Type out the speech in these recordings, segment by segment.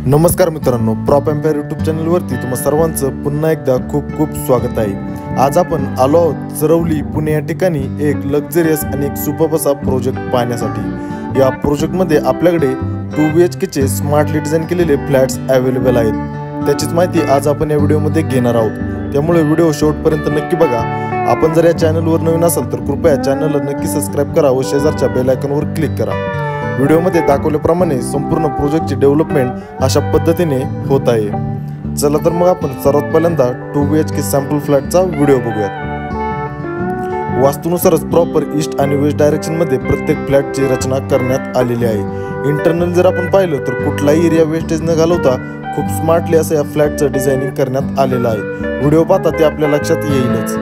नमस्कार मित्रांनो, prop empire YouTube चॅनलवरती तुम्हा सर्वांचं पुन्हा एकदा खूप खूप स्वागत आहे। आज आपण आलो आहोत चरवली पुणे या ठिकाणी एक लक्झरियस आणि एक सुपर्ब असा प्रोजेक्ट पाहण्यासाठी। या प्रोजेक्टमध्ये आपल्याकडे 2 BHK चे स्मार्टली डिझाइन केलेले फ्लॅट्स अवेलेबल आहेत। त्याचीच माहिती आज आपण या व्हिडिओमध्ये घेणार आहोत, त्यामुळे व्हिडिओ शेवटपर्यंत नक्की बघा। आपण जर या चॅनलवर नवीन असाल तर कृपया चॅनलला नक्की सबस्क्राइब करा व शेजारच्या बेल आयकॉनवर क्लिक करा। व्हिडिओमध्ये दाखवल्याप्रमाणे संपूर्ण प्रोजेक्टची डेव्हलपमेंट अशा पद्धतीने होत आहे। चला तर मग आपण सर्वात पहिल्यांदा 2 BHK सॅम्पल फ्लॅटचा व्हिडिओ बघूयात। वास्तूनुसारच प्रॉपर ईस्ट आणि वेस्ट डायरेक्शन मध्ये प्रत्येक फ्लॅटची रचना करण्यात आलेली आहे। इंटरनल जर आपण पाहिलं तर कुठलाही एरिया वेस्टेज न घालवता खूप स्मार्टली असं या फ्लॅटचं डिझायनिंग करण्यात आलेलं आहे। व्हिडिओ पाहता ते आपल्या लक्षात येईलच।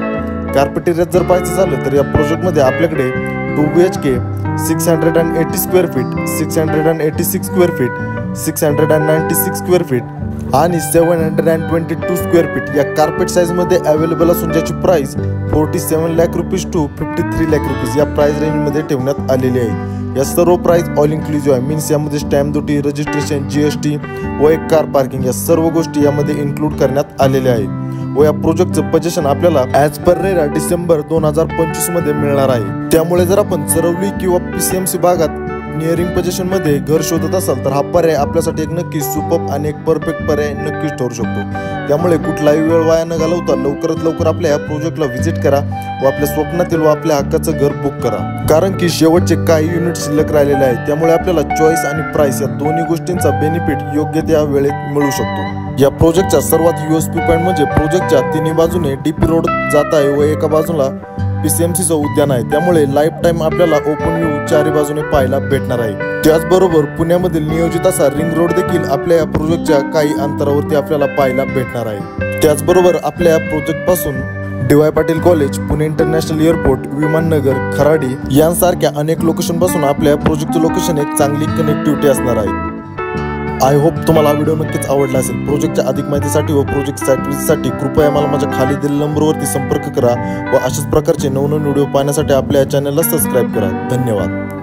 कार्पेट एरियात जर पाहायचं झालं तर या प्रोजेक्टमध्ये आपल्याकडे 2 BHK 680 square feet, 686 square feet, 696 square feet आणि 722 स्क्वेअर फीट या कार्पेट साइज मध्ये अवेलेबल असून ज्याची price 47 lakh rupees to 53 lakh rupees या प्राइस रेंज मध्ये ठेवण्यात आलेली आहे। या सर्व प्राइस ऑल इन्क्लुसिव्ह आहे, मीन्स यामध्ये स्टॅम्प ड्युटी, रजिस्ट्रेशन, GST व एक कार पार्किंग या सर्व गोष्टी यामध्ये इन्क्लूड करण्यात आलेल्या आहे। व या प्रोजेक्टचं पोझिशन आपल्याला ॲज पर रेरा डिसेंबर 2025 मध्ये मिळणार आहे। त्यामुळे जर आपण चरवली किंवा PCMC भागात नियरिंग पोझिशन मध्ये घर शोधत असाल तर हा पर्याय आपल्यासाठी एक नक्की सुपर्ब आणि एक परफेक्ट पर्याय नक्कीच ठरू शकतो। त्यामुळे कुठलाही वेळ वाया न घालवता लवकरात लवकर आपल्या या प्रोजेक्टला व्हिजिट करा व आपल्या स्वप्नातील व आपल्या हक्काचं घर बुक करा, कारण की शेवटचे काही युनिट शिल्लक राहिलेले आहेत। त्यामुळे आपल्याला चॉईस आणि प्राइस या दोन्ही गोष्टींचा बेनिफिट योग्य त्या वेळेत मिळू शकतो। या प्रोजेक्टचा सर्वात USP पॉइंट म्हणजे प्रोजेक्टच्या तिन्ही बाजूने DP रोड जात आहे व एका बाजूला PCMCचं उद्यान आहे। त्यामुळे लाईफ टाइम आपल्याला ओपन व्ह्यू चारी बाजूने पाहायला भेटणार आहे। त्याचबरोबर पुण्यामधील नियोजित असा रिंग रोड देखील आपल्या या प्रोजेक्टच्या काही अंतरावरती आपल्याला पाहायला भेटणार आहे। त्याचबरोबर आपल्या या प्रोजेक्ट पासून DY Patil college, Pune international airport, Viman Nagar, Kharadi यांसारख्या अनेक लोकेशन पासून आपल्या या प्रोजेक्टचं लोकेशन एक चांगली कनेक्टिव्हिटी असणार आहे। आय होप तुम्हाला हा व्हिडिओ नक्कीच आवडला असेल। प्रोजेक्टच्या अधिक माहितीसाठी व प्रोजेक्ट साईटसाठी कृपया मला माझ्या खाली दिलेल्या नंबरवरती संपर्क करा व अशाच प्रकारचे नवनवीन व्हिडिओ पाहण्यासाठी आपल्या चॅनलला सबस्क्राइब करा। धन्यवाद।